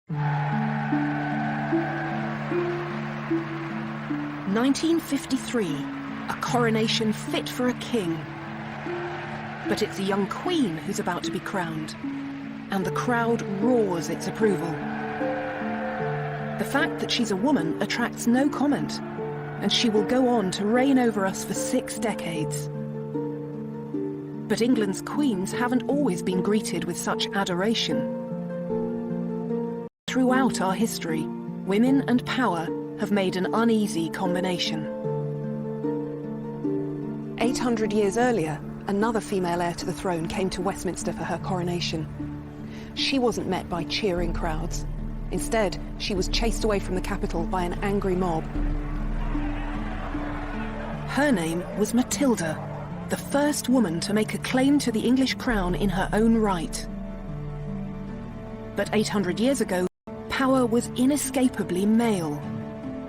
1953, a coronation fit for a king. But it's a young queen who's about to be crowned, and the crowd roars its approval. The fact that she's a woman attracts no comment, and she will go on to reign over us for 6 decades. But England's queens haven't always been greeted with such adoration. Throughout our history, women and power have made an uneasy combination. 800 years earlier, another female heir to the throne came to Westminster for her coronation. She wasn't met by cheering crowds. Instead, she was chased away from the capital by an angry mob. Her name was Matilda, the first woman to make a claim to the English crown in her own right. But 800 years ago, power was inescapably male.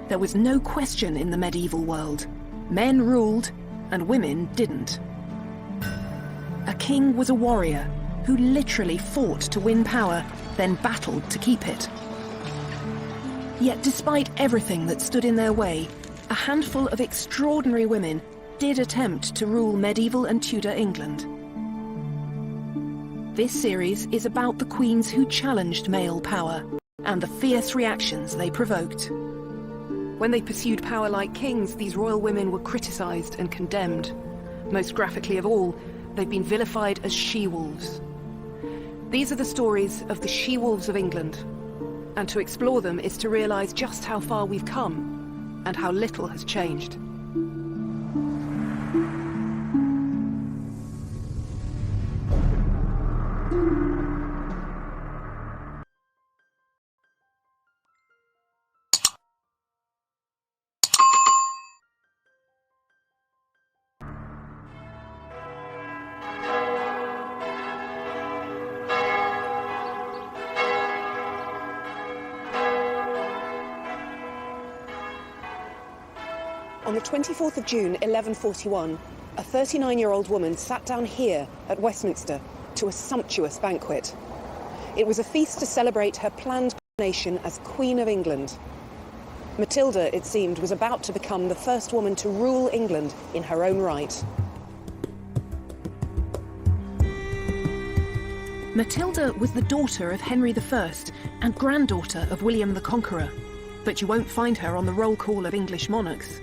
There was no question in the medieval world. Men ruled, and women didn't. A king was a warrior who literally fought to win power, then battled to keep it. Yet despite everything that stood in their way, a handful of extraordinary women did attempt to rule medieval and Tudor England. This series is about the queens who challenged male power and the fierce reactions they provoked. When they pursued power like kings, these royal women were criticised and condemned. Most graphically of all, they've been vilified as she-wolves. These are the stories of the she-wolves of England. And to explore them is to realise just how far we've come and how little has changed. On the 24th of June, 1141, a 39-year-old woman sat down here at Westminster to a sumptuous banquet. It was a feast to celebrate her planned coronation as Queen of England. Matilda, it seemed, was about to become the first woman to rule England in her own right. Matilda was the daughter of Henry I and granddaughter of William the Conqueror, but you won't find her on the roll call of English monarchs.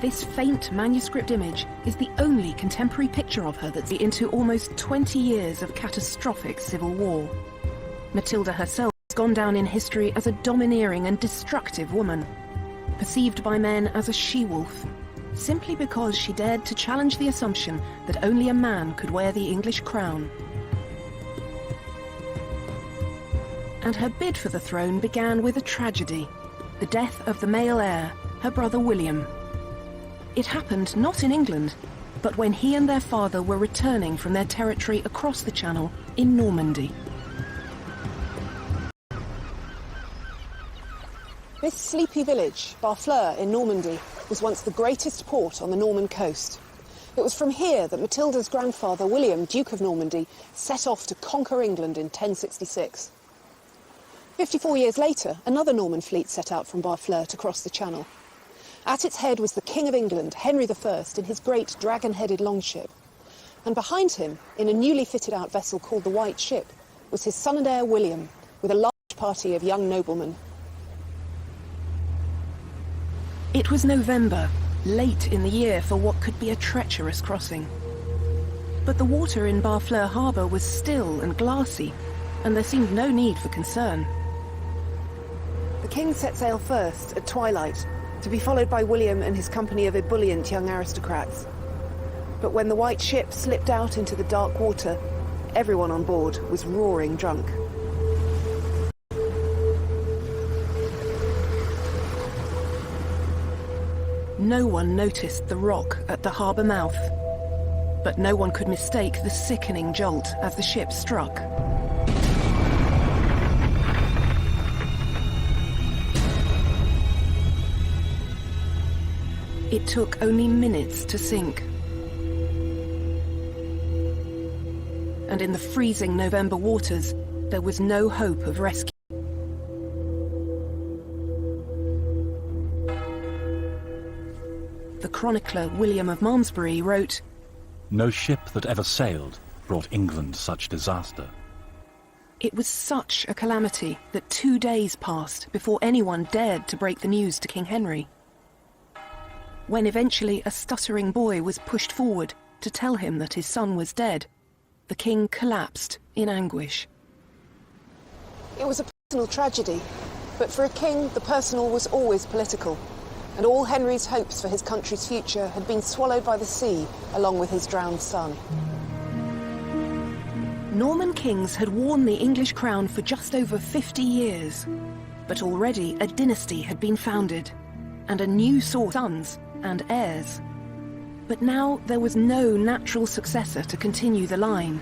This faint manuscript image is the only contemporary picture of her that's into almost 20 years of catastrophic civil war. Matilda herself has gone down in history as a domineering and destructive woman, perceived by men as a she-wolf, simply because she dared to challenge the assumption that only a man could wear the English crown. And her bid for the throne began with a tragedy, the death of the male heir, her brother William. It happened not in England, but when he and their father were returning from their territory across the Channel in Normandy. This sleepy village, Barfleur in Normandy, was once the greatest port on the Norman coast. It was from here that Matilda's grandfather William, Duke of Normandy, set off to conquer England in 1066. 54 years later, another Norman fleet set out from Barfleur to cross the Channel. At its head was the King of England, Henry I, in his great dragon-headed longship. And behind him, in a newly fitted-out vessel called the White Ship, was his son and heir William, with a large party of young noblemen. It was November, late in the year for what could be a treacherous crossing. But the water in Barfleur harbour was still and glassy, and there seemed no need for concern. The king set sail first, at twilight, to be followed by William and his company of ebullient young aristocrats. But when the White Ship slipped out into the dark water, everyone on board was roaring drunk. No one noticed the rock at the harbour mouth, but no one could mistake the sickening jolt as the ship struck. It took only minutes to sink. And in the freezing November waters, there was no hope of rescue. chronicler William of Malmesbury wrote, "No ship that ever sailed brought England such disaster." It was such a calamity that 2 days passed before anyone dared to break the news to King Henry. When eventually a stuttering boy was pushed forward to tell him that his son was dead, the king collapsed in anguish. It was a personal tragedy, but for a king, the personal was always political, and all Henry's hopes for his country's future had been swallowed by the sea, along with his drowned son. Norman kings had worn the English crown for just over 50 years, but already a dynasty had been founded, and a new source of sons and heirs. But now there was no natural successor to continue the line.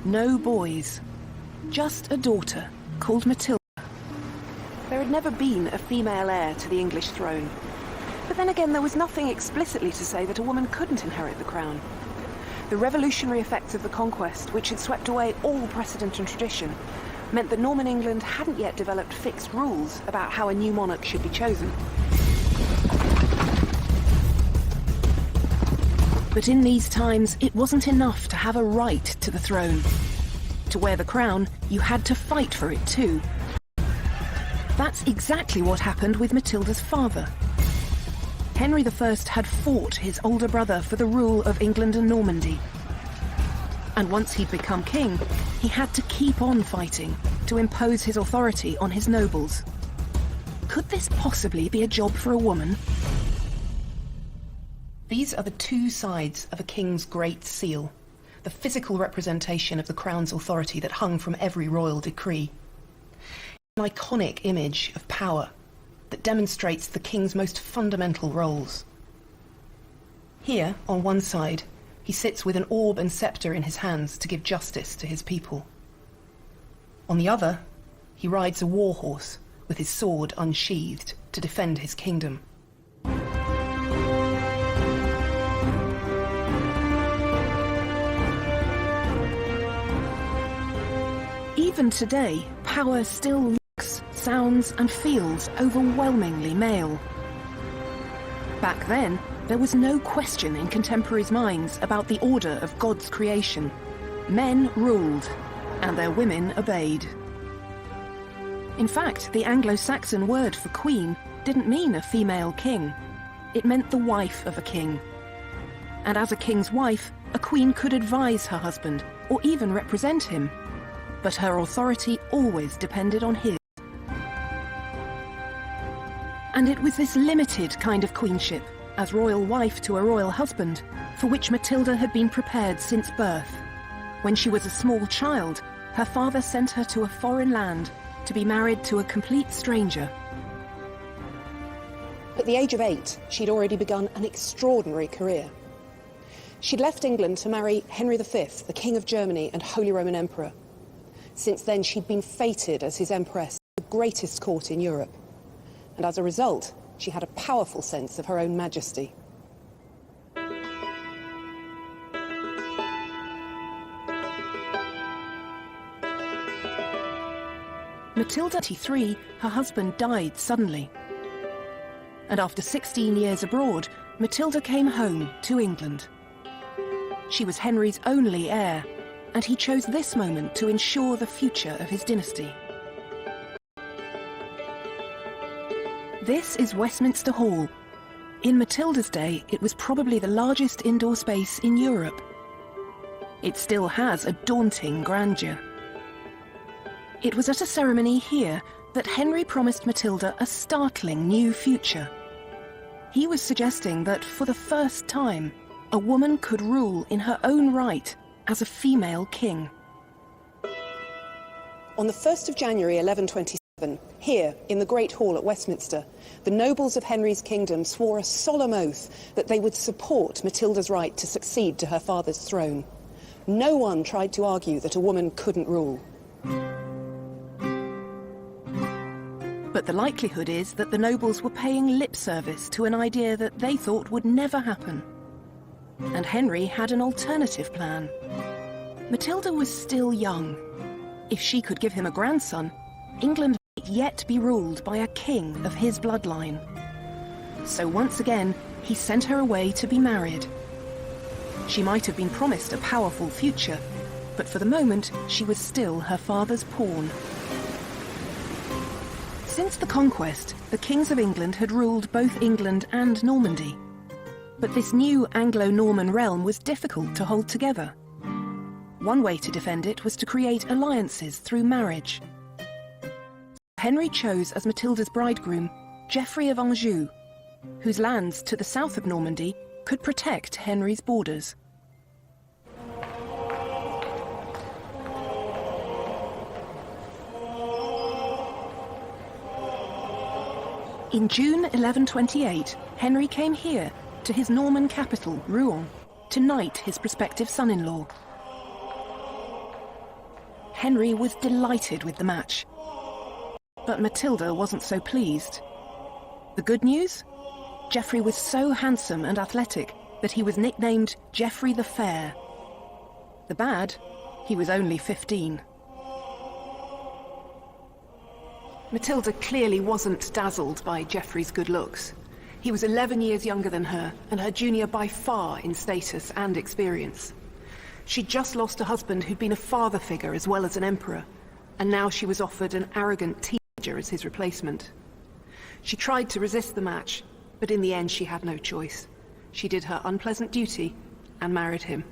No boys. Just a daughter called Matilda. There had never been a female heir to the English throne. But then again, there was nothing explicitly to say that a woman couldn't inherit the crown. The revolutionary effects of the conquest, which had swept away all precedent and tradition, meant that Norman England hadn't yet developed fixed rules about how a new monarch should be chosen. But in these times, it wasn't enough to have a right to the throne. To wear the crown, you had to fight for it too. That's exactly what happened with Matilda's father. Henry I had fought his older brother for the rule of England and Normandy. And once he'd become king, he had to keep on fighting to impose his authority on his nobles. Could this possibly be a job for a woman? These are the two sides of a king's great seal, the physical representation of the crown's authority that hung from every royal decree. An iconic image of power that demonstrates the king's most fundamental roles. Here, on one side, he sits with an orb and scepter in his hands to give justice to his people. On the other, he rides a war horse with his sword unsheathed to defend his kingdom. Even today, power still looks, sounds and feels overwhelmingly male. Back then, there was no question in contemporaries' minds about the order of God's creation. Men ruled, and their women obeyed. In fact, the Anglo-Saxon word for queen didn't mean a female king. It meant the wife of a king. And as a king's wife, a queen could advise her husband, or even represent him. But her authority always depended on his. And it was this limited kind of queenship, as royal wife to a royal husband, for which Matilda had been prepared since birth. When she was a small child, her father sent her to a foreign land to be married to a complete stranger. At the age of 8, she'd already begun an extraordinary career. She'd left England to marry Henry V, the King of Germany and Holy Roman Emperor. Since then, she'd been fated as his empress, the greatest court in Europe. And as a result, she had a powerful sense of her own majesty. Matilda, 23, her husband died suddenly. And after 16 years abroad, Matilda came home to England. She was Henry's only heir, and he chose this moment to ensure the future of his dynasty. This is Westminster Hall. In Matilda's day, it was probably the largest indoor space in Europe. It still has a daunting grandeur. It was at a ceremony here that Henry promised Matilda a startling new future. He was suggesting that for the first time, a woman could rule in her own right as a female king. On the 1st of January 1127, here in the Great Hall at Westminster, the nobles of Henry's kingdom swore a solemn oath that they would support Matilda's right to succeed to her father's throne. No one tried to argue that a woman couldn't rule. But the likelihood is that the nobles were paying lip service to an idea that they thought would never happen. And Henry had an alternative plan. Matilda was still young. If she could give him a grandson, England might yet be ruled by a king of his bloodline. So once again, he sent her away to be married. She might have been promised a powerful future, but for the moment she was still her father's pawn. Since the conquest, the kings of England had ruled both England and Normandy. But this new Anglo-Norman realm was difficult to hold together. One way to defend it was to create alliances through marriage. Henry chose as Matilda's bridegroom Geoffrey of Anjou, whose lands to the south of Normandy could protect Henry's borders. In June 1128, Henry came here, to his Norman capital, Rouen, to knight his prospective son-in-law. Henry was delighted with the match. But Matilda wasn't so pleased. The good news? Geoffrey was so handsome and athletic that he was nicknamed Geoffrey the Fair. The bad? He was only 15. Matilda clearly wasn't dazzled by Geoffrey's good looks. He was 11 years younger than her, and her junior by far in status and experience. She'd just lost a husband who'd been a father figure as well as an emperor, and now she was offered an arrogant teenager as his replacement. She tried to resist the match, but in the end she had no choice. She did her unpleasant duty and married him.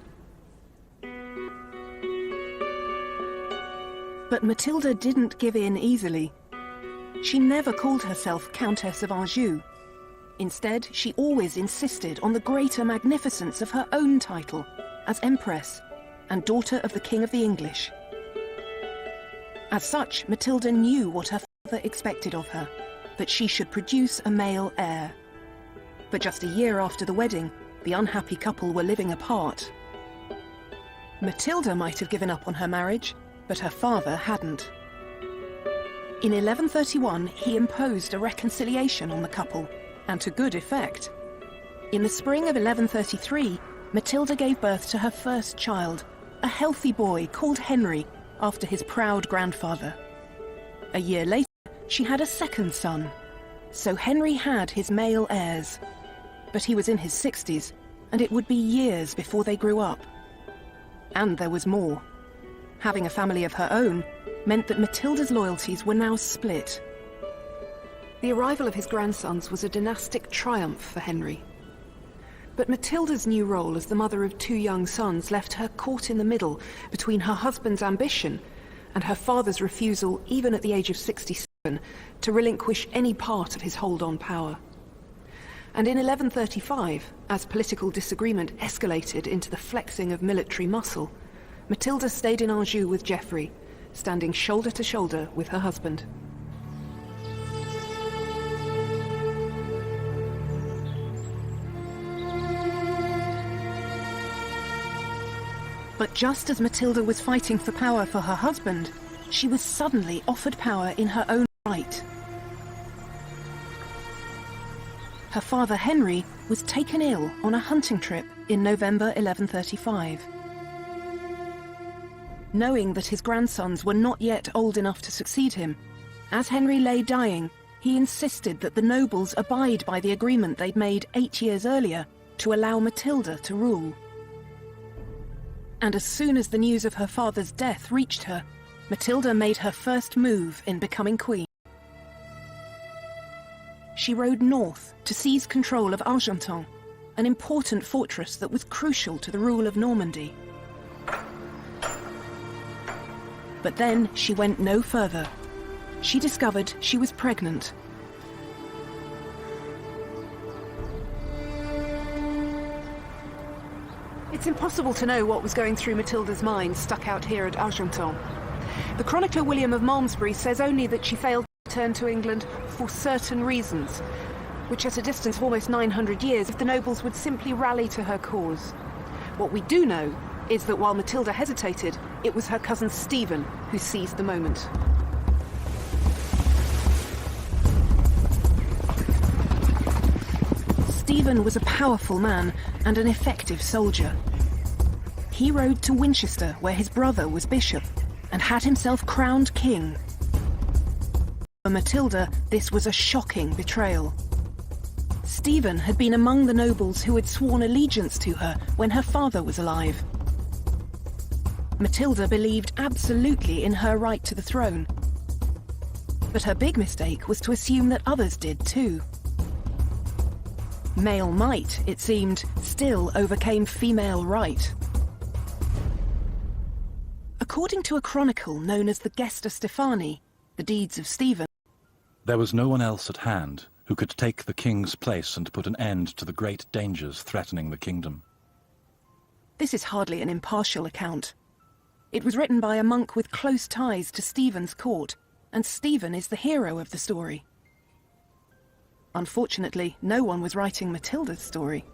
But Matilda didn't give in easily. She never called herself Countess of Anjou. Instead, she always insisted on the greater magnificence of her own title as Empress and daughter of the King of the English. As such, Matilda knew what her father expected of her, that she should produce a male heir. But just a year after the wedding, the unhappy couple were living apart. Matilda might have given up on her marriage, but her father hadn't. In 1131, he imposed a reconciliation on the couple, and to good effect. In the spring of 1133, Matilda gave birth to her first child, a healthy boy called Henry, after his proud grandfather. A year later, she had a second son. So Henry had his male heirs. But he was in his 60s, and it would be years before they grew up. And there was more. Having a family of her own meant that Matilda's loyalties were now split. The arrival of his grandsons was a dynastic triumph for Henry. But Matilda's new role as the mother of two young sons left her caught in the middle between her husband's ambition and her father's refusal, even at the age of 67, to relinquish any part of his hold on power. And in 1135, as political disagreement escalated into the flexing of military muscle, Matilda stayed in Anjou with Geoffrey, standing shoulder to shoulder with her husband. But just as Matilda was fighting for power for her husband, she was suddenly offered power in her own right. Her father Henry was taken ill on a hunting trip in November 1135. Knowing that his grandsons were not yet old enough to succeed him, as Henry lay dying, he insisted that the nobles abide by the agreement they'd made 8 years earlier to allow Matilda to rule. And as soon as the news of her father's death reached her, Matilda made her first move in becoming queen. She rode north to seize control of Argentan, an important fortress that was crucial to the rule of Normandy. But then she went no further. She discovered she was pregnant. It's impossible to know what was going through Matilda's mind stuck out here at Argentan. The chronicler William of Malmesbury says only that she failed to return to England for certain reasons, which at a distance of almost 900 years, if the nobles would simply rally to her cause. What we do know is that while Matilda hesitated, it was her cousin Stephen who seized the moment. Stephen was a powerful man and an effective soldier. He rode to Winchester, where his brother was bishop, and had himself crowned king. For Matilda, this was a shocking betrayal. Stephen had been among the nobles who had sworn allegiance to her when her father was alive. Matilda believed absolutely in her right to the throne. But her big mistake was to assume that others did too. Male might, it seemed, still overcame female right. According to a chronicle known as the Gesta Stephani, the Deeds of Stephen, there was no one else at hand who could take the king's place and put an end to the great dangers threatening the kingdom. This is hardly an impartial account. It was written by a monk with close ties to Stephen's court, and Stephen is the hero of the story. Unfortunately, no one was writing Matilda's story.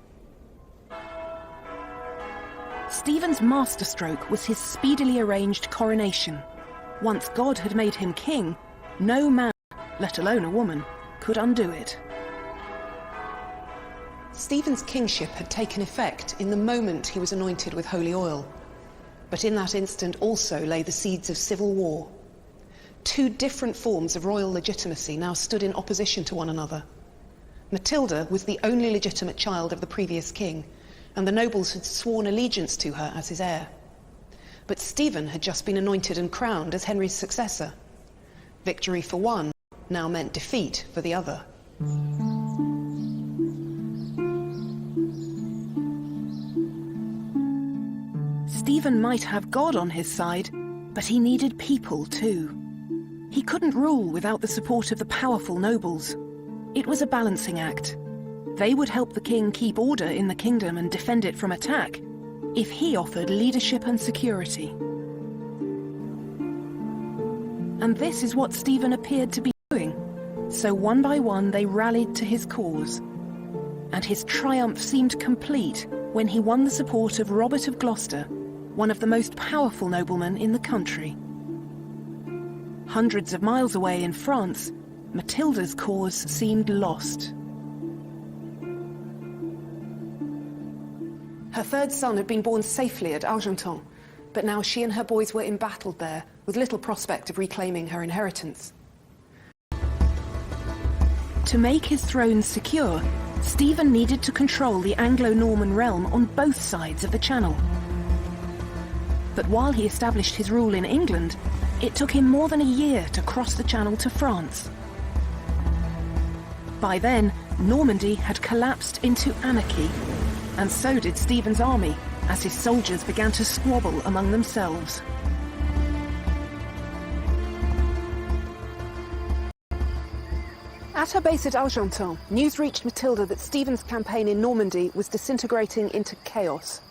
Stephen's masterstroke was his speedily arranged coronation. Once God had made him king, no man, let alone a woman, could undo it. Stephen's kingship had taken effect in the moment he was anointed with holy oil. But in that instant also lay the seeds of civil war. Two different forms of royal legitimacy now stood in opposition to one another. Matilda was the only legitimate child of the previous king, and the nobles had sworn allegiance to her as his heir. But Stephen had just been anointed and crowned as Henry's successor. Victory for one now meant defeat for the other. Stephen might have God on his side, but he needed people too. He couldn't rule without the support of the powerful nobles. It was a balancing act. They would help the king keep order in the kingdom and defend it from attack, if he offered leadership and security. And this is what Stephen appeared to be doing. So one by one they rallied to his cause. And his triumph seemed complete when he won the support of Robert of Gloucester, one of the most powerful noblemen in the country. Hundreds of miles away in France, Matilda's cause seemed lost. Her third son had been born safely at Argenton, but now she and her boys were embattled there, with little prospect of reclaiming her inheritance. To make his throne secure, Stephen needed to control the Anglo-Norman realm on both sides of the Channel. But while he established his rule in England, it took him more than a year to cross the Channel to France. By then, Normandy had collapsed into anarchy, and so did Stephen's army, as his soldiers began to squabble among themselves. At her base at Argenton, news reached Matilda that Stephen's campaign in Normandy was disintegrating into chaos.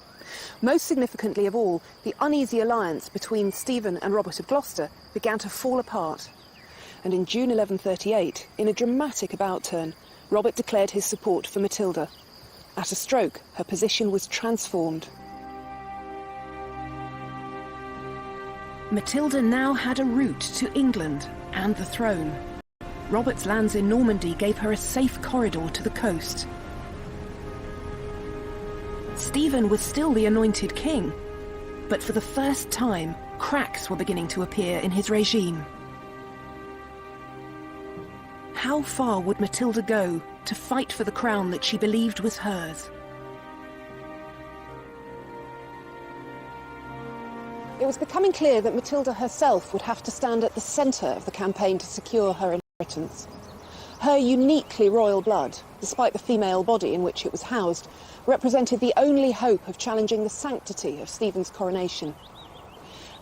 Most significantly of all, the uneasy alliance between Stephen and Robert of Gloucester began to fall apart. And in June 1138, in a dramatic about-turn, Robert declared his support for Matilda. At a stroke, her position was transformed. Matilda now had a route to England and the throne. Robert's lands in Normandy gave her a safe corridor to the coast. Stephen was still the anointed king, but for the first time, cracks were beginning to appear in his regime. How far would Matilda go to fight for the crown that she believed was hers? It was becoming clear that Matilda herself would have to stand at the centre of the campaign to secure her inheritance. Her uniquely royal blood, despite the female body in which it was housed, represented the only hope of challenging the sanctity of Stephen's coronation.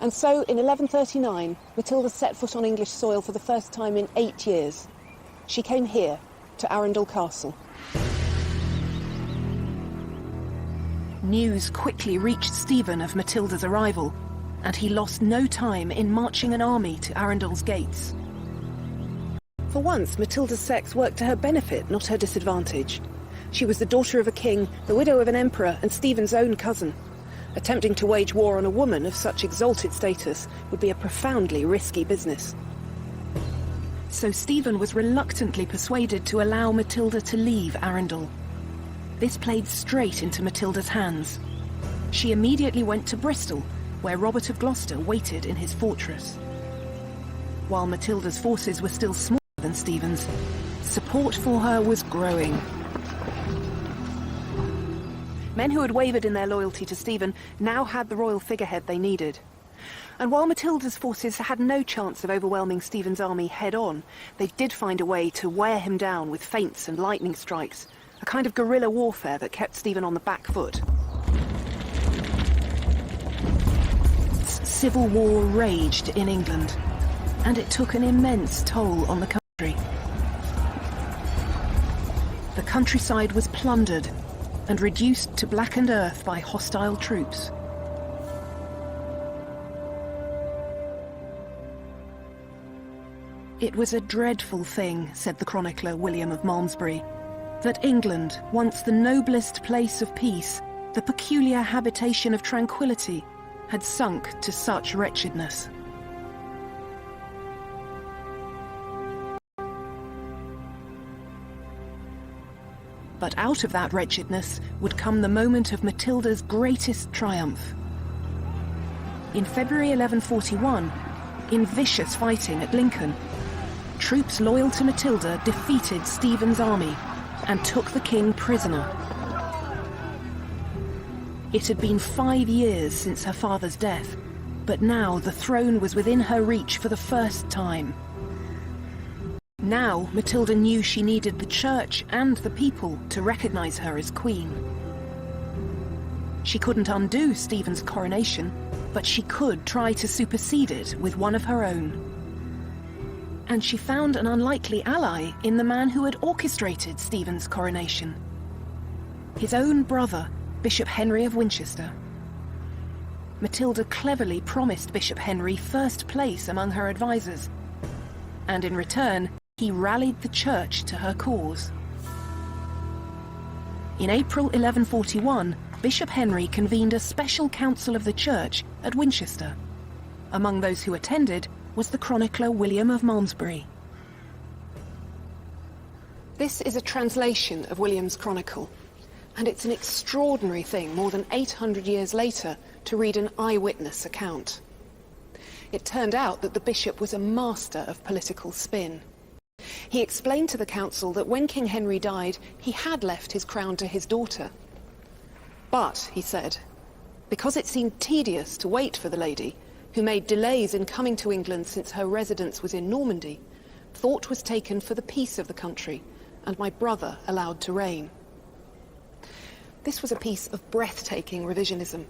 And so, in 1139, Matilda set foot on English soil for the first time in 8 years. She came here, to Arundel Castle. News quickly reached Stephen of Matilda's arrival, and he lost no time in marching an army to Arundel's gates. For once, Matilda's sex worked to her benefit, not her disadvantage. She was the daughter of a king, the widow of an emperor, and Stephen's own cousin. Attempting to wage war on a woman of such exalted status would be a profoundly risky business. So Stephen was reluctantly persuaded to allow Matilda to leave Arundel. This played straight into Matilda's hands. She immediately went to Bristol, where Robert of Gloucester waited in his fortress. While Matilda's forces were still smaller than Stephen's, support for her was growing. Men who had wavered in their loyalty to Stephen now had the royal figurehead they needed. And while Matilda's forces had no chance of overwhelming Stephen's army head-on, they did find a way to wear him down with feints and lightning strikes, a kind of guerrilla warfare that kept Stephen on the back foot. Civil war raged in England, and it took an immense toll on the country. The countryside was plundered and reduced to blackened earth by hostile troops. It was a dreadful thing, said the chronicler William of Malmesbury, that England, once the noblest place of peace, the peculiar habitation of tranquility, had sunk to such wretchedness. But out of that wretchedness would come the moment of Matilda's greatest triumph. In February 1141, in vicious fighting at Lincoln, troops loyal to Matilda defeated Stephen's army and took the king prisoner. It had been 5 years since her father's death, but now the throne was within her reach for the first time. Now Matilda knew she needed the church and the people to recognize her as queen. She couldn't undo Stephen's coronation, but she could try to supersede it with one of her own. And she found an unlikely ally in the man who had orchestrated Stephen's coronation. His own brother, Bishop Henry of Winchester. Matilda cleverly promised Bishop Henry first place among her advisors, and in return, he rallied the church to her cause. In April 1141, Bishop Henry convened a special council of the church at Winchester. Among those who attended was the chronicler William of Malmesbury. This is a translation of William's chronicle, and it's an extraordinary thing, more than 800 years later, to read an eyewitness account. It turned out that the bishop was a master of political spin. He explained to the council that when King Henry died, he had left his crown to his daughter. But, he said, because it seemed tedious to wait for the lady, who made delays in coming to England since her residence was in Normandy, thought was taken for the peace of the country, and my brother allowed to reign. This was a piece of breathtaking revisionism,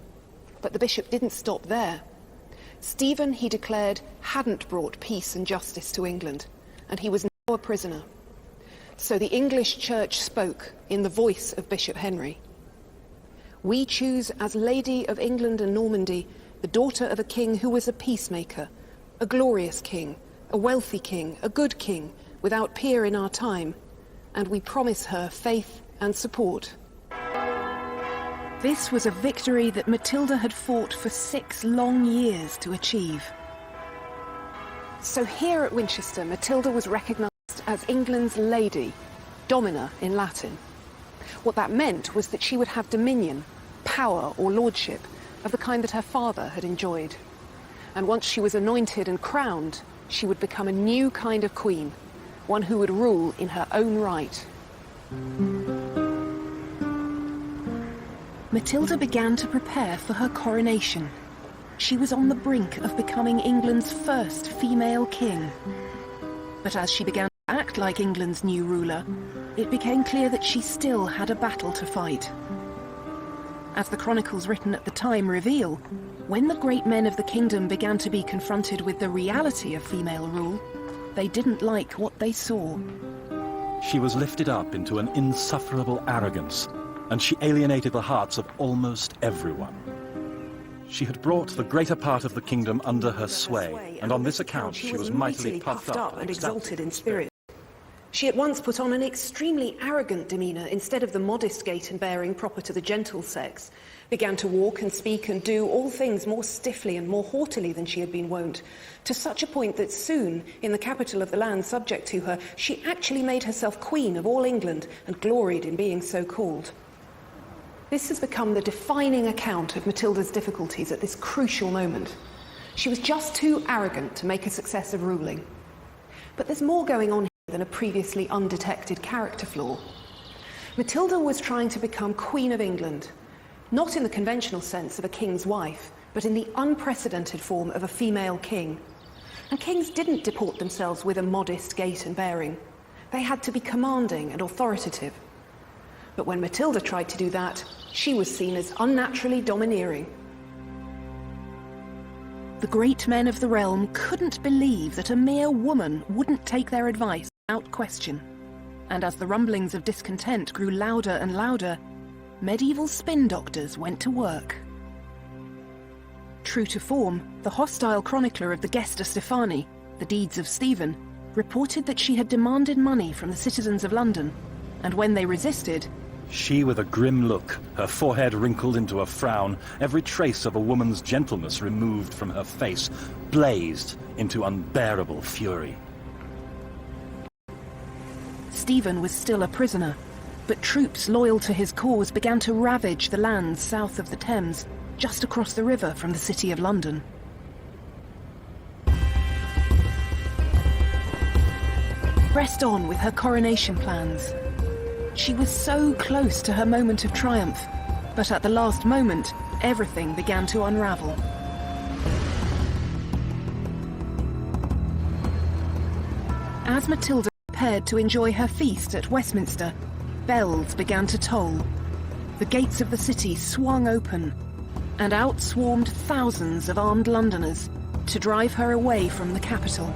but the bishop didn't stop there. Stephen, he declared, hadn't brought peace and justice to England, and he was now a prisoner. So the English church spoke in the voice of Bishop Henry. We choose as Lady of England and Normandy the daughter of a king who was a peacemaker, a glorious king, a wealthy king, a good king, without peer in our time, and we promise her faith and support. This was a victory that Matilda had fought for 6 long years to achieve. So here at Winchester, Matilda was recognised as England's lady, domina in Latin. What that meant was that she would have dominion, power or lordship of the kind that her father had enjoyed. And once she was anointed and crowned, she would become a new kind of queen, one who would rule in her own right. Matilda began to prepare for her coronation. She was on the brink of becoming England's first female king. But as she began to act like England's new ruler, it became clear that she still had a battle to fight. As the chronicles written at the time reveal, when the great men of the kingdom began to be confronted with the reality of female rule, they didn't like what they saw. She was lifted up into an insufferable arrogance, and she alienated the hearts of almost everyone. She had brought the greater part of the kingdom under her sway, and on this account she was mightily puffed up and exalted in spirit. She at once put on an extremely arrogant demeanour instead of the modest gait and bearing proper to the gentle sex, began to walk and speak and do all things more stiffly and more haughtily than she had been wont, to such a point that soon, in the capital of the land subject to her, she actually made herself queen of all England and gloried in being so called. This has become the defining account of Matilda's difficulties at this crucial moment. She was just too arrogant to make a success of ruling. But there's more going on here than a previously undetected character flaw. Matilda was trying to become Queen of England, Not in the conventional sense of a king's wife, but in the unprecedented form of a female king. And kings didn't deport themselves with a modest gait and bearing. They had to be commanding and authoritative. But when Matilda tried to do that, she was seen as unnaturally domineering. The great men of the realm couldn't believe that a mere woman wouldn't take their advice without question. And as the rumblings of discontent grew louder and louder, medieval spin doctors went to work. True to form, the hostile chronicler of the Gesta Stephani, the Deeds of Stephen, reported that she had demanded money from the citizens of London, and when they resisted, she, with a grim look, her forehead wrinkled into a frown, every trace of a woman's gentleness removed from her face, blazed into unbearable fury. Stephen was still a prisoner, but troops loyal to his cause began to ravage the lands south of the Thames, just across the river from the City of London. Pressed on with her coronation plans. She was so close to her moment of triumph, but at the last moment, everything began to unravel. As Matilda prepared to enjoy her feast at Westminster, bells began to toll. The gates of the city swung open, and out swarmed thousands of armed Londoners to drive her away from the capital.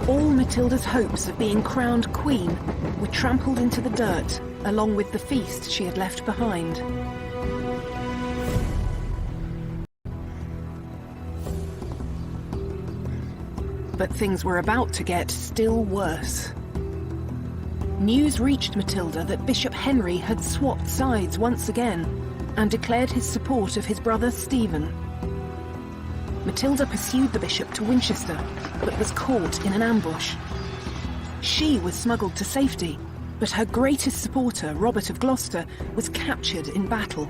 All Matilda's hopes of being crowned queen were trampled into the dirt, along with the feast she had left behind. But things were about to get still worse. News reached Matilda that Bishop Henry had swapped sides once again and declared his support of his brother Stephen. Matilda pursued the bishop to Winchester, but was caught in an ambush. She was smuggled to safety, but her greatest supporter, Robert of Gloucester, was captured in battle.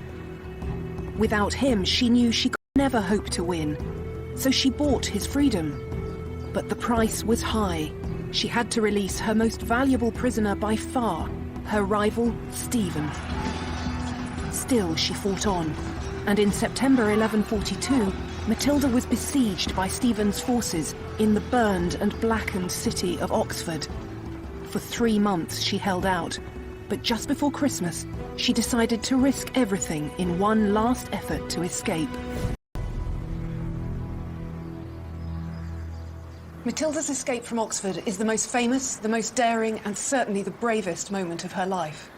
Without him, she knew she could never hope to win, so she bought his freedom. But the price was high. She had to release her most valuable prisoner by far, her rival, Stephen. Still, she fought on, and in September 1142, Matilda was besieged by Stephen's forces in the burned and blackened city of Oxford. For 3 months she held out, but just before Christmas, she decided to risk everything in one last effort to escape. Matilda's escape from Oxford is the most famous, the most daring, and certainly the bravest moment of her life.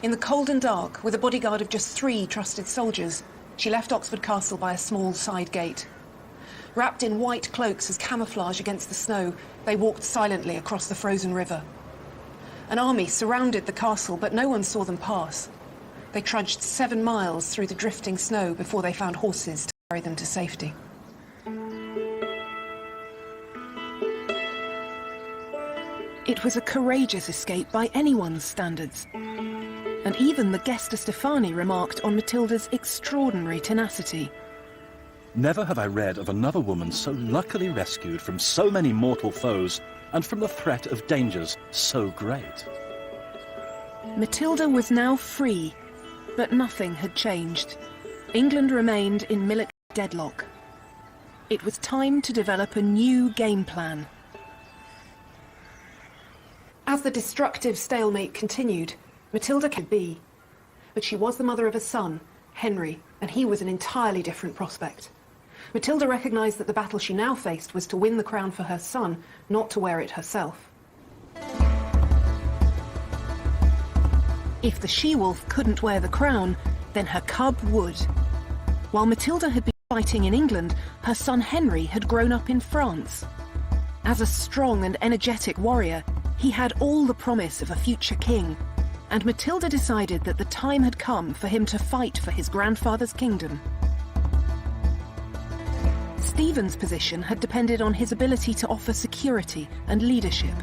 In the cold and dark, with a bodyguard of just 3 trusted soldiers, she left Oxford Castle by a small side gate. Wrapped in white cloaks as camouflage against the snow, they walked silently across the frozen river. An army surrounded the castle, but no one saw them pass. They trudged 7 miles through the drifting snow before they found horses to carry them to safety. It was a courageous escape by anyone's standards. And even the Gesta Stephani remarked on Matilda's extraordinary tenacity. Never have I read of another woman so luckily rescued from so many mortal foes and from the threat of dangers so great. Matilda was now free, but nothing had changed. England remained in military deadlock. It was time to develop a new game plan. As the destructive stalemate continued, Matilda could be, but she was the mother of a son, Henry, and he was an entirely different prospect. Matilda recognised that the battle she now faced was to win the crown for her son, not to wear it herself. If the she-wolf couldn't wear the crown, then her cub would. While Matilda had been fighting in England, her son Henry had grown up in France. As a strong and energetic warrior, he had all the promise of a future king, and Matilda decided that the time had come for him to fight for his grandfather's kingdom. Stephen's position had depended on his ability to offer security and leadership.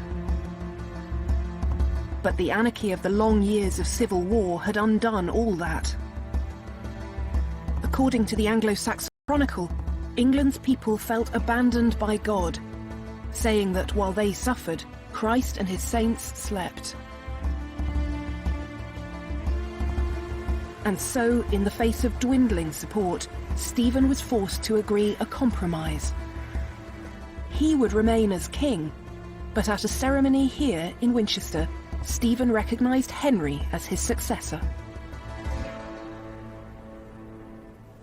But the anarchy of the long years of civil war had undone all that. According to the Anglo-Saxon Chronicle, England's people felt abandoned by God, saying that while they suffered, Christ and his saints slept. And so, in the face of dwindling support, Stephen was forced to agree a compromise. He would remain as king, but at a ceremony here in Winchester, Stephen recognised Henry as his successor.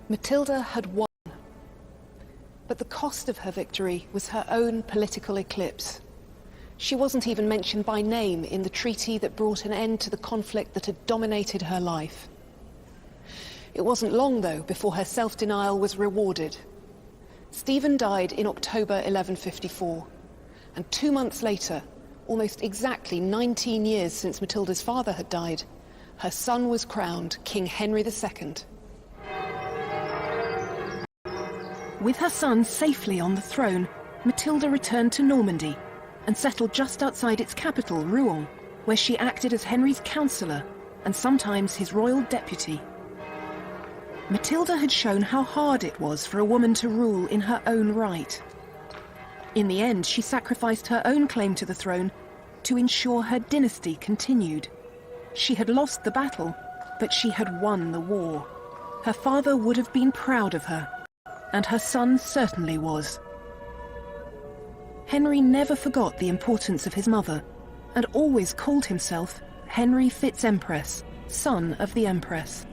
Matilda had won, but the cost of her victory was her own political eclipse. She wasn't even mentioned by name in the treaty that brought an end to the conflict that had dominated her life. It wasn't long, though, before her self-denial was rewarded. Stephen died in October 1154, and 2 months later, almost exactly 19 years since Matilda's father had died, her son was crowned King Henry II. With her son safely on the throne, Matilda returned to Normandy and settled just outside its capital, Rouen, where she acted as Henry's counsellor and sometimes his royal deputy. Matilda had shown how hard it was for a woman to rule in her own right. In the end, she sacrificed her own claim to the throne to ensure her dynasty continued. She had lost the battle, but she had won the war. Her father would have been proud of her, and her son certainly was. Henry never forgot the importance of his mother, and always called himself Henry Fitz-Empress, son of the Empress.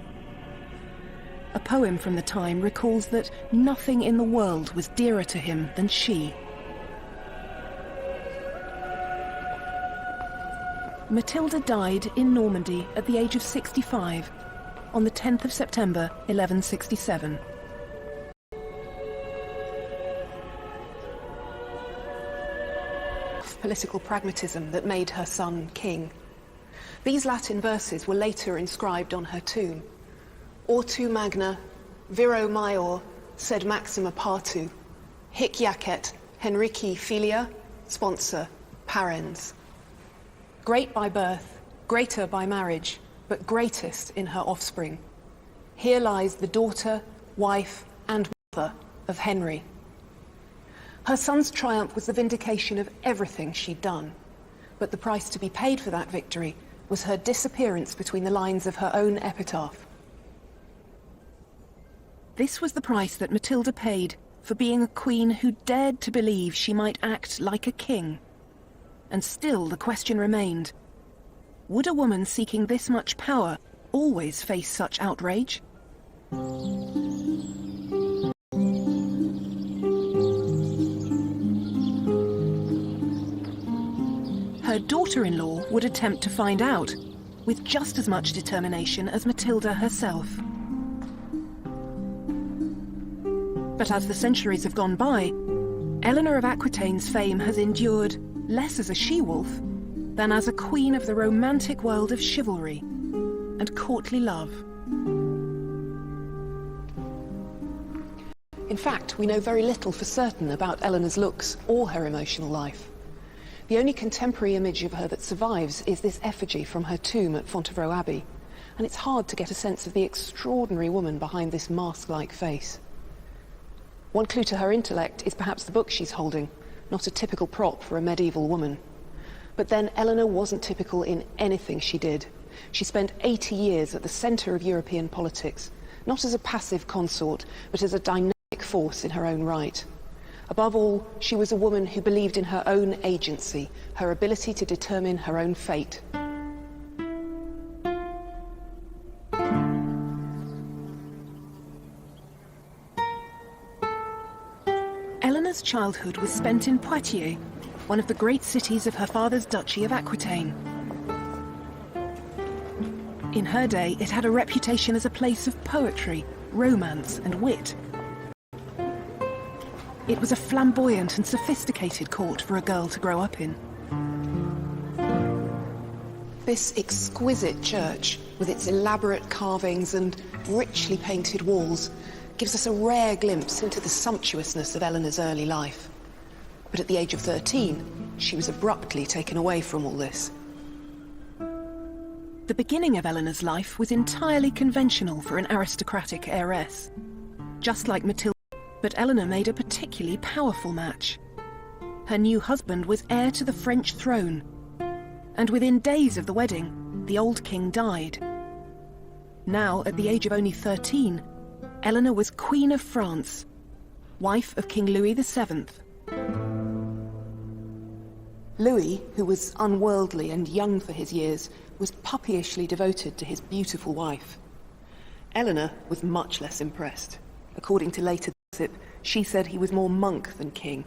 A poem from the time recalls that nothing in the world was dearer to him than she. Matilda died in Normandy at the age of 65 on the 10th of September 1167. Political pragmatism that made her son king. These Latin verses were later inscribed on her tomb. Ortu magna, viro maior, sed maxima partu, hic jacet Henrici filia, sponsor, parens. Great by birth, greater by marriage, but greatest in her offspring. Here lies the daughter, wife, and mother of Henry. Her son's triumph was the vindication of everything she'd done, but the price to be paid for that victory was her disappearance between the lines of her own epitaph. This was the price that Matilda paid for being a queen who dared to believe she might act like a king. And still the question remained, would a woman seeking this much power always face such outrage? Her daughter-in-law would attempt to find out, with just as much determination as Matilda herself. But as the centuries have gone by, Eleanor of Aquitaine's fame has endured less as a she-wolf than as a queen of the romantic world of chivalry and courtly love. In fact, we know very little for certain about Eleanor's looks or her emotional life. The only contemporary image of her that survives is this effigy from her tomb at Fontevraud Abbey, and it's hard to get a sense of the extraordinary woman behind this mask-like face. One clue to her intellect is perhaps the book she's holding, not a typical prop for a medieval woman. But then Eleanor wasn't typical in anything she did. She spent 80 years at the centre of European politics, not as a passive consort, but as a dynamic force in her own right. Above all, she was a woman who believed in her own agency, her ability to determine her own fate. Eleanor's childhood was spent in Poitiers, one of the great cities of her father's Duchy of Aquitaine. In her day, it had a reputation as a place of poetry, romance, and wit. It was a flamboyant and sophisticated court for a girl to grow up in. This exquisite church, with its elaborate carvings and richly painted walls, gives us a rare glimpse into the sumptuousness of Eleanor's early life. But at the age of 13, she was abruptly taken away from all this. The beginning of Eleanor's life was entirely conventional for an aristocratic heiress. Just like Matilda, but Eleanor made a particularly powerful match. her new husband was heir to the French throne, and within days of the wedding, the old king died. Now, at the age of only 13, Eleanor was Queen of France, wife of King Louis VII. Louis, who was unworldly and young for his years, was puppyishly devoted to his beautiful wife. Eleanor was much less impressed. According to later gossip, she said he was more monk than king.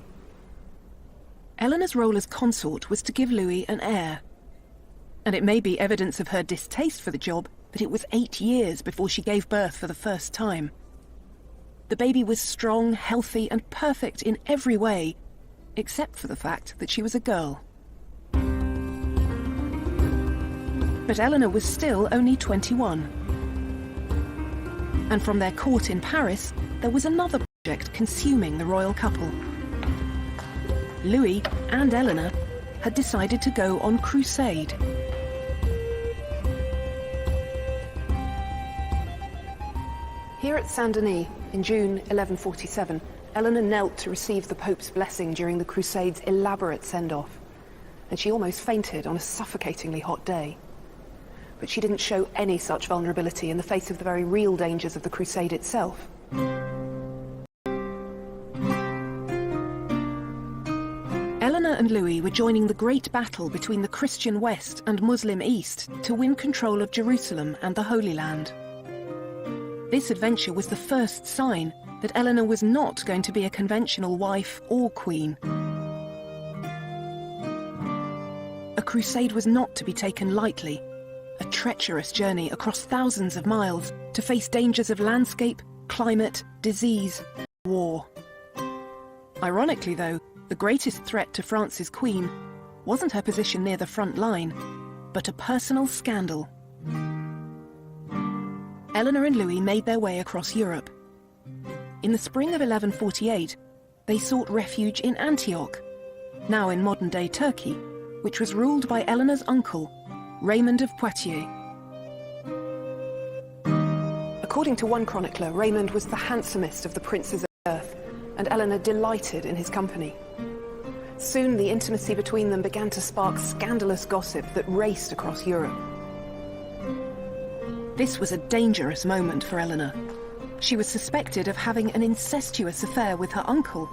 Eleanor's role as consort was to give Louis an heir. And it may be evidence of her distaste for the job that it was 8 years before she gave birth for the first time. The baby was strong, healthy, and perfect in every way, except for the fact that she was a girl. But Eleanor was still only 21. And from their court in Paris, there was another project consuming the royal couple. Louis and Eleanor had decided to go on crusade. Here at Saint-Denis, in June 1147, Eleanor knelt to receive the Pope's blessing during the Crusade's elaborate send-off, and she almost fainted on a suffocatingly hot day. But she didn't show any such vulnerability in the face of the very real dangers of the Crusade itself. Eleanor and Louis were joining the great battle between the Christian West and Muslim East to win control of Jerusalem and the Holy Land. This adventure was the first sign that Eleanor was not going to be a conventional wife or queen. A crusade was not to be taken lightly, a treacherous journey across thousands of miles to face dangers of landscape, climate, disease, and war. Ironically, though, the greatest threat to France's queen wasn't her position near the front line, but a personal scandal. Eleanor and Louis made their way across Europe. In the spring of 1148, they sought refuge in Antioch, now in modern-day Turkey, which was ruled by Eleanor's uncle, Raymond of Poitiers. According to one chronicler, Raymond was the handsomest of the princes of earth, and Eleanor delighted in his company. Soon the intimacy between them began to spark scandalous gossip that raced across Europe. This was a dangerous moment for Eleanor. She was suspected of having an incestuous affair with her uncle.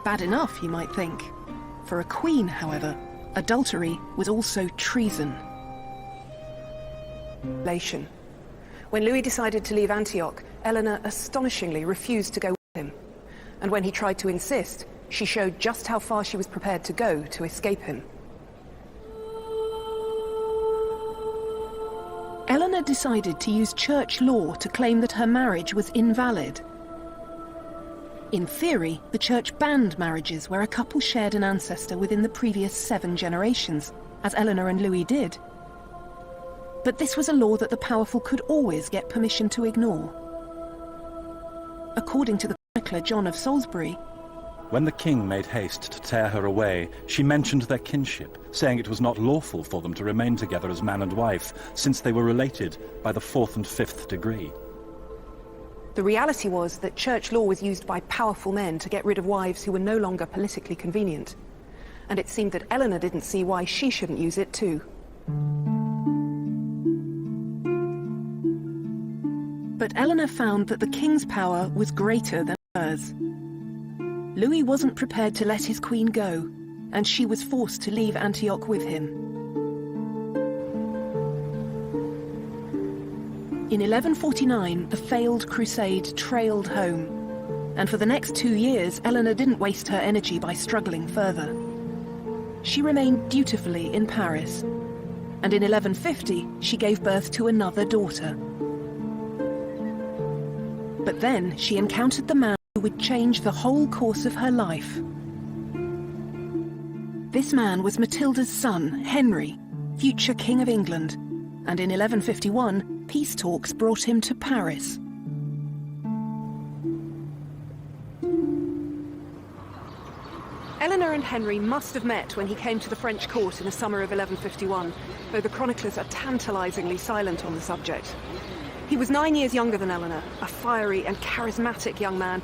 Bad enough, you might think. For a queen, however, adultery was also treason. When Louis decided to leave Antioch, Eleanor astonishingly refused to go with him. And when he tried to insist, she showed just how far she was prepared to go to escape him. Eleanor decided to use church law to claim that her marriage was invalid. In theory, the church banned marriages where a couple shared an ancestor within the previous 7 generations, as Eleanor and Louis did. But this was a law that the powerful could always get permission to ignore. According to the chronicler John of Salisbury, when the king made haste to tear her away, she mentioned their kinship, saying it was not lawful for them to remain together as man and wife, since they were related by the 4th and 5th degree. The reality was that church law was used by powerful men to get rid of wives who were no longer politically convenient. And it seemed that Eleanor didn't see why she shouldn't use it too. But Eleanor found that the king's power was greater than hers. Louis wasn't prepared to let his queen go, and she was forced to leave Antioch with him. In 1149, the failed crusade trailed home, and for the next 2 years, Eleanor didn't waste her energy by struggling further. She remained dutifully in Paris, and in 1150, she gave birth to another daughter. But then she encountered the man who would change the whole course of her life. This man was Matilda's son, Henry, future King of England, and in 1151, peace talks brought him to Paris. Eleanor and Henry must have met when he came to the French court in the summer of 1151, though the chroniclers are tantalizingly silent on the subject. He was 9 years younger than Eleanor, a fiery and charismatic young man,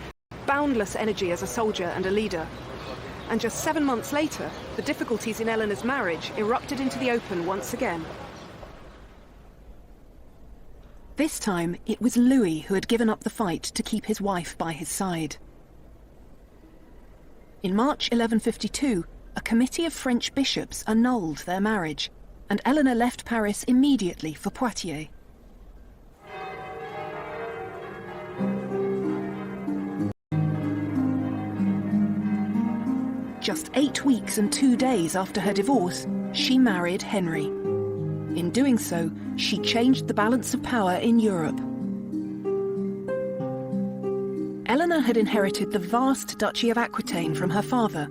boundless energy as a soldier and a leader. And just 7 months later, the difficulties in Eleanor's marriage erupted into the open once again. This time, it was Louis who had given up the fight to keep his wife by his side. In March 1152, a committee of French bishops annulled their marriage, and Eleanor left Paris immediately for Poitiers. Just 8 weeks and 2 days after her divorce, she married Henry. In doing so, she changed the balance of power in Europe. Eleanor had inherited the vast Duchy of Aquitaine from her father,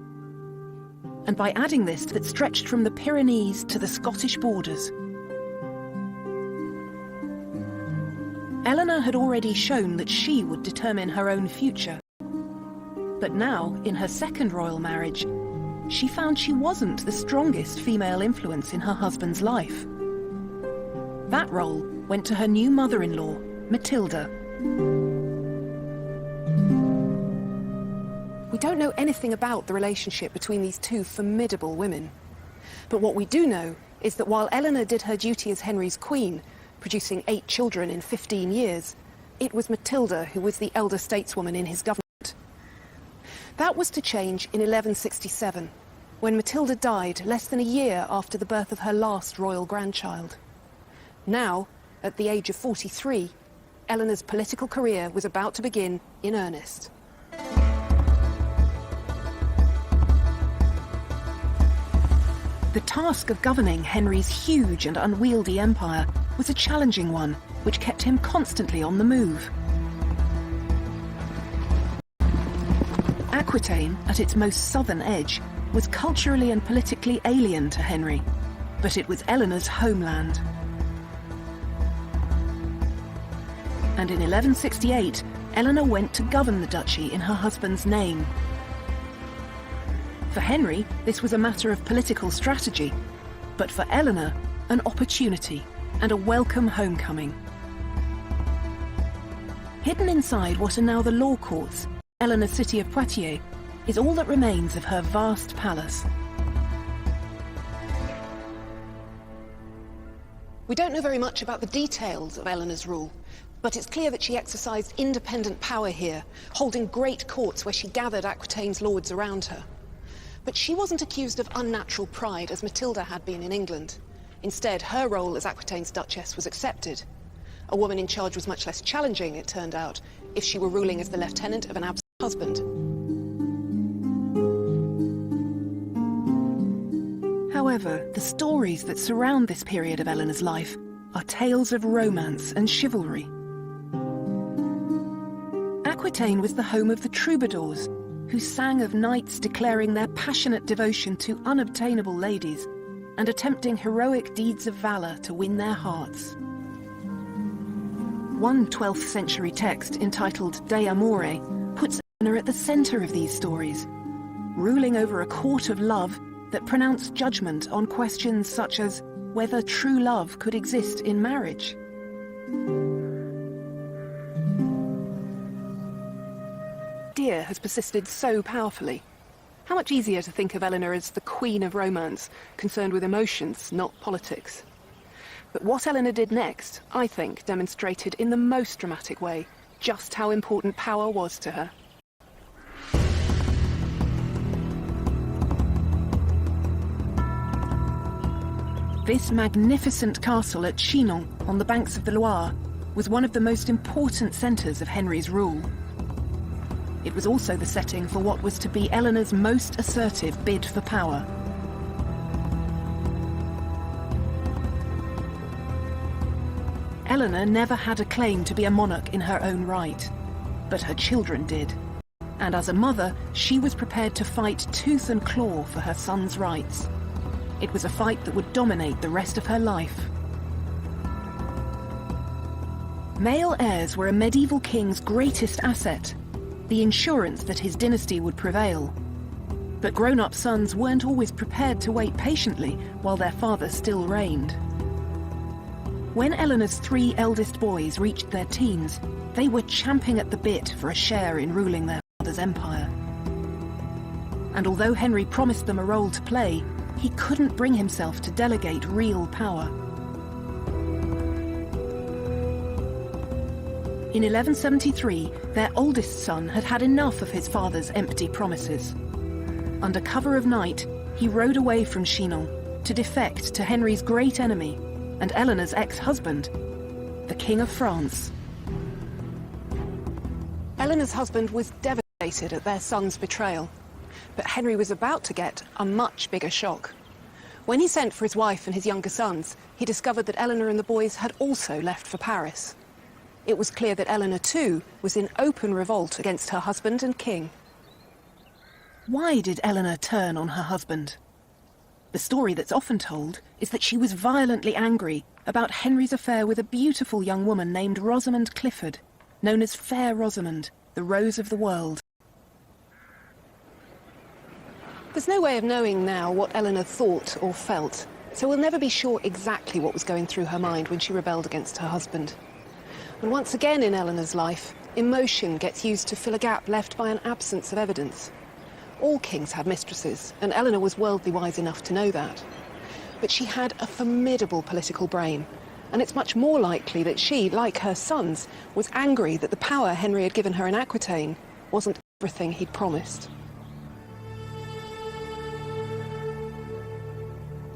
and by adding this that stretched from the Pyrenees to the Scottish borders. Eleanor had already shown that she would determine her own future. But now, in her second royal marriage, she found she wasn't the strongest female influence in her husband's life. That role went to her new mother-in-law, Matilda. We don't know anything about the relationship between these two formidable women. But what we do know is that while Eleanor did her duty as Henry's queen, producing 8 children in 15 years, it was Matilda who was the elder stateswoman in his government. That was to change in 1167, when Matilda died less than a year after the birth of her last royal grandchild. Now, at the age of 43, Eleanor's political career was about to begin in earnest. The task of governing Henry's huge and unwieldy empire was a challenging one, which kept him constantly on the move. Aquitaine, at its most southern edge, was culturally and politically alien to Henry, but it was Eleanor's homeland. And in 1168, Eleanor went to govern the duchy in her husband's name. For Henry, this was a matter of political strategy, but for Eleanor, an opportunity and a welcome homecoming. Hidden inside what are now the law courts, Eleanor's city of Poitiers is all that remains of her vast palace. We don't know very much about the details of Eleanor's rule, but it's clear that she exercised independent power here, holding great courts where she gathered Aquitaine's lords around her. But she wasn't accused of unnatural pride as Matilda had been in England. Instead, her role as Aquitaine's duchess was accepted. A woman in charge was much less challenging, it turned out, if she were ruling as the lieutenant of an absent husband. However, the stories that surround this period of Eleanor's life are tales of romance and chivalry. Aquitaine was the home of the troubadours, who sang of knights declaring their passionate devotion to unobtainable ladies and attempting heroic deeds of valor to win their hearts. One 12th century text entitled De Amore puts Eleanor at the center of these stories, ruling over a court of love that pronounced judgment on questions such as whether true love could exist in marriage. Idea has persisted so powerfully. How much easier to think of Eleanor as the queen of romance, concerned with emotions, not politics. But what Eleanor did next, I think, demonstrated in the most dramatic way just how important power was to her. This magnificent castle at Chinon, on the banks of the Loire, was one of the most important centres of Henry's rule. It was also the setting for what was to be Eleanor's most assertive bid for power. Eleanor never had a claim to be a monarch in her own right, but her children did. And as a mother, she was prepared to fight tooth and claw for her son's rights. It was a fight that would dominate the rest of her life. Male heirs were a medieval king's greatest asset, the insurance that his dynasty would prevail. But grown-up sons weren't always prepared to wait patiently while their father still reigned. When Eleanor's 3 eldest boys reached their teens, they were champing at the bit for a share in ruling their father's empire. And although Henry promised them a role to play, he couldn't bring himself to delegate real power. In 1173, their oldest son had had enough of his father's empty promises. Under cover of night, he rode away from Chinon to defect to Henry's great enemy and Eleanor's ex-husband, the King of France. Eleanor's husband was devastated at their son's betrayal, but Henry was about to get a much bigger shock. When he sent for his wife and his younger sons, he discovered that Eleanor and the boys had also left for Paris. It was clear that Eleanor, too, was in open revolt against her husband and king. Why did Eleanor turn on her husband? The story that's often told is that she was violently angry about Henry's affair with a beautiful young woman named Rosamond Clifford, known as Fair Rosamond, the Rose of the World. There's no way of knowing now what Eleanor thought or felt, so we'll never be sure exactly what was going through her mind when she rebelled against her husband. And once again in Eleanor's life, emotion gets used to fill a gap left by an absence of evidence. All kings had mistresses, and Eleanor was worldly wise enough to know that. But she had a formidable political brain, and it's much more likely that she, like her sons, was angry that the power Henry had given her in Aquitaine wasn't everything he'd promised.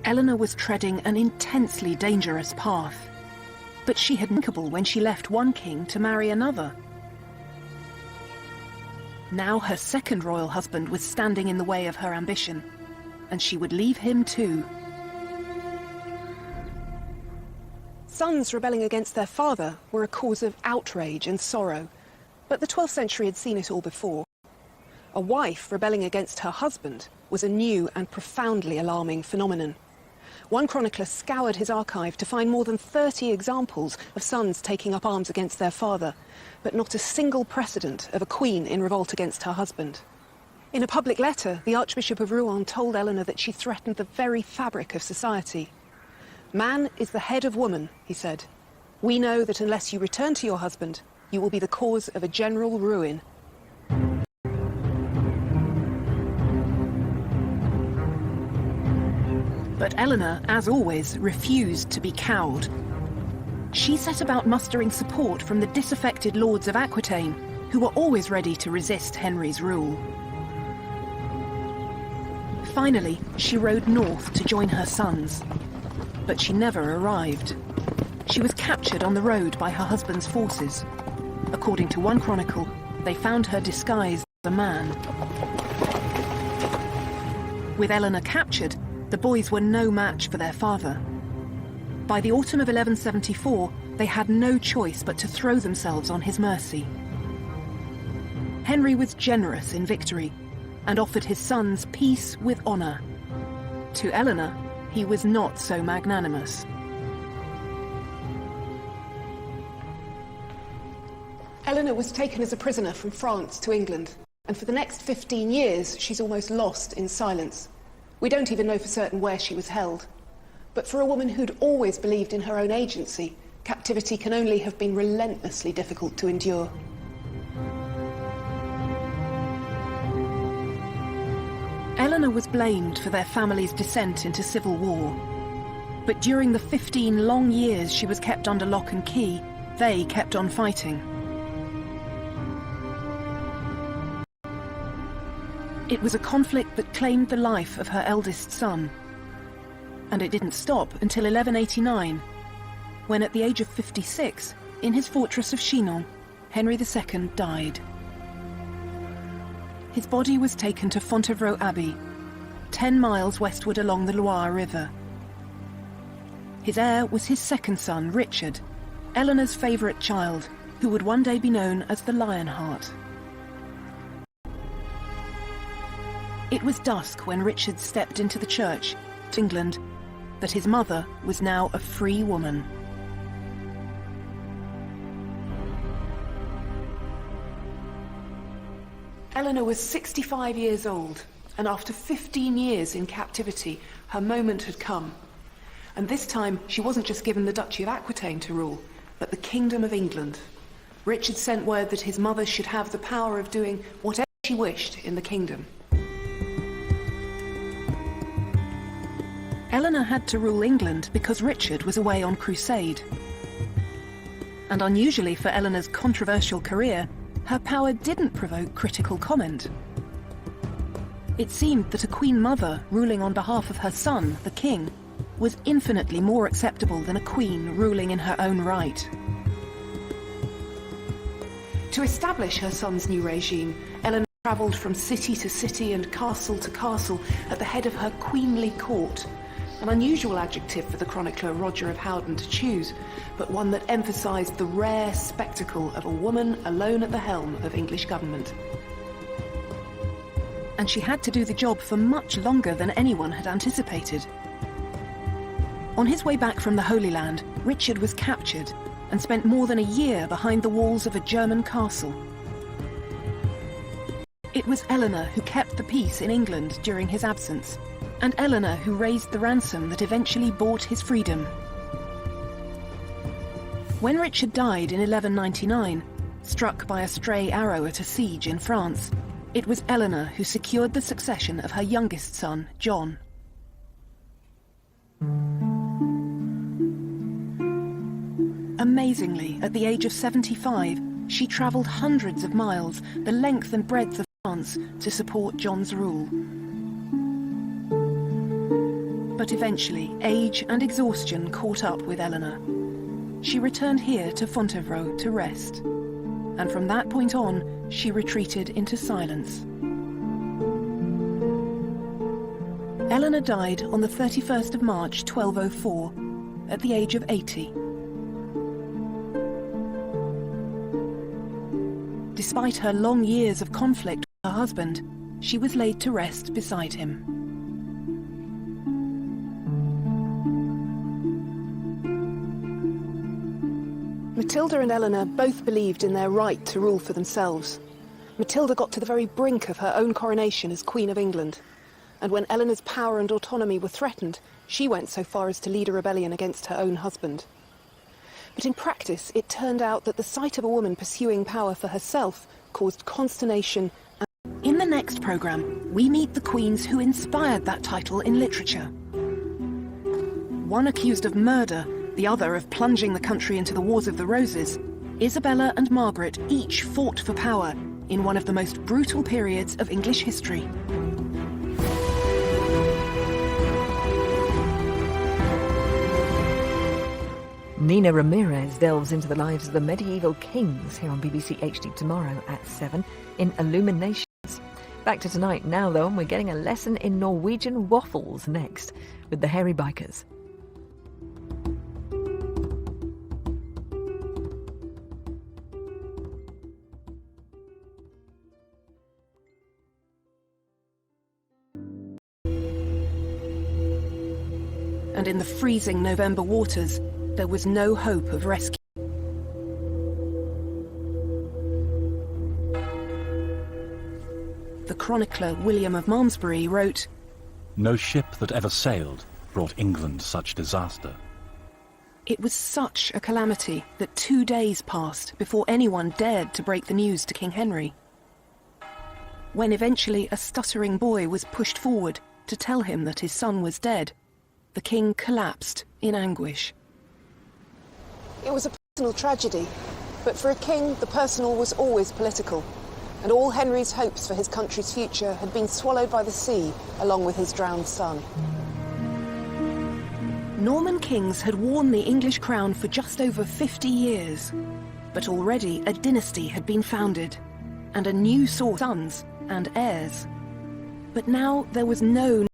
Eleanor was treading an intensely dangerous path, but she had thinkable when she left one king to marry another. Now her second royal husband was standing in the way of her ambition, and she would leave him too. Sons rebelling against their father were a cause of outrage and sorrow, but the 12th century had seen it all before. A wife rebelling against her husband was a new and profoundly alarming phenomenon. One chronicler scoured his archive to find more than 30 examples of sons taking up arms against their father, but not a single precedent of a queen in revolt against her husband. In a public letter, the Archbishop of Rouen told Eleanor that she threatened the very fabric of society. "Man is the head of woman," he said. "We know that unless you return to your husband, you will be the cause of a general ruin." But Eleanor, as always, refused to be cowed. She set about mustering support from the disaffected lords of Aquitaine, who were always ready to resist Henry's rule. Finally, she rode north to join her sons. But she never arrived. She was captured on the road by her husband's forces. According to one chronicle, they found her disguised as a man. With Eleanor captured, the boys were no match for their father. By the autumn of 1174, they had no choice but to throw themselves on his mercy. Henry was generous in victory and offered his sons peace with honour. To Eleanor, he was not so magnanimous. Eleanor was taken as a prisoner from France to England, and for the next 15 years she's almost lost in silence. We don't even know for certain where she was held. But for a woman who'd always believed in her own agency, captivity can only have been relentlessly difficult to endure. Eleanor was blamed for their family's descent into civil war. But during the 15 long years she was kept under lock and key, they kept on fighting. It was a conflict that claimed the life of her eldest son. And it didn't stop until 1189, when at the age of 56, in his fortress of Chinon, Henry II died. His body was taken to Fontevraud Abbey, 10 miles westward along the Loire River. His heir was his second son, Richard, Eleanor's favourite child, who would one day be known as the Lionheart. It was dusk when Richard stepped into the church, England, that his mother was now a free woman. Eleanor was 65 years old, and after 15 years in captivity, her moment had come. And this time, she wasn't just given the Duchy of Aquitaine to rule, but the Kingdom of England. Richard sent word that his mother should have the power of doing whatever she wished in the kingdom. Eleanor had to rule England because Richard was away on crusade. And unusually for Eleanor's controversial career, her power didn't provoke critical comment. It seemed that a queen mother ruling on behalf of her son, the king, was infinitely more acceptable than a queen ruling in her own right. To establish her son's new regime, Eleanor travelled from city to city and castle to castle at the head of her queenly court, an unusual adjective for the chronicler Roger of Howden to choose, but one that emphasised the rare spectacle of a woman alone at the helm of English government. And she had to do the job for much longer than anyone had anticipated. On his way back from the Holy Land, Richard was captured and spent more than a year behind the walls of a German castle. It was Eleanor who kept the peace in England during his absence, and Eleanor who raised the ransom that eventually bought his freedom. When Richard died in 1199, struck by a stray arrow at a siege in France, it was Eleanor who secured the succession of her youngest son, John. Amazingly, at the age of 75, she travelled hundreds of miles, the length and breadth of France, to support John's rule. But eventually, age and exhaustion caught up with Eleanor. She returned here to Fontevraud to rest, and from that point on, she retreated into silence. Eleanor died on the 31st of March 1204, at the age of 80. Despite her long years of conflict with her husband, she was laid to rest beside him. Matilda and Eleanor both believed in their right to rule for themselves. Matilda got to the very brink of her own coronation as Queen of England, and when Eleanor's power and autonomy were threatened, she went so far as to lead a rebellion against her own husband. But in practice, it turned out that the sight of a woman pursuing power for herself caused consternation. In the next programme, we meet the queens who inspired that title in literature. One accused of murder, the other of plunging the country into the Wars of the Roses, Isabella and Margaret each fought for power in one of the most brutal periods of English history. Nina Ramirez delves into the lives of the medieval kings here on BBC HD tomorrow at 7 in Illuminations. Back to tonight now, though, and we're getting a lesson in Norwegian waffles next with the Hairy Bikers. And in the freezing November waters, there was no hope of rescue. The chronicler William of Malmesbury wrote, "No ship that ever sailed brought England such disaster." It was such a calamity that 2 days passed before anyone dared to break the news to King Henry. When eventually a stuttering boy was pushed forward to tell him that his son was dead, the king collapsed in anguish. It was a personal tragedy, but for a king, the personal was always political, and all Henry's hopes for his country's future had been swallowed by the sea, along with his drowned son. Norman kings had worn the English crown for just over 50 years, but already a dynasty had been founded, and a new source of sons and heirs. But now there was no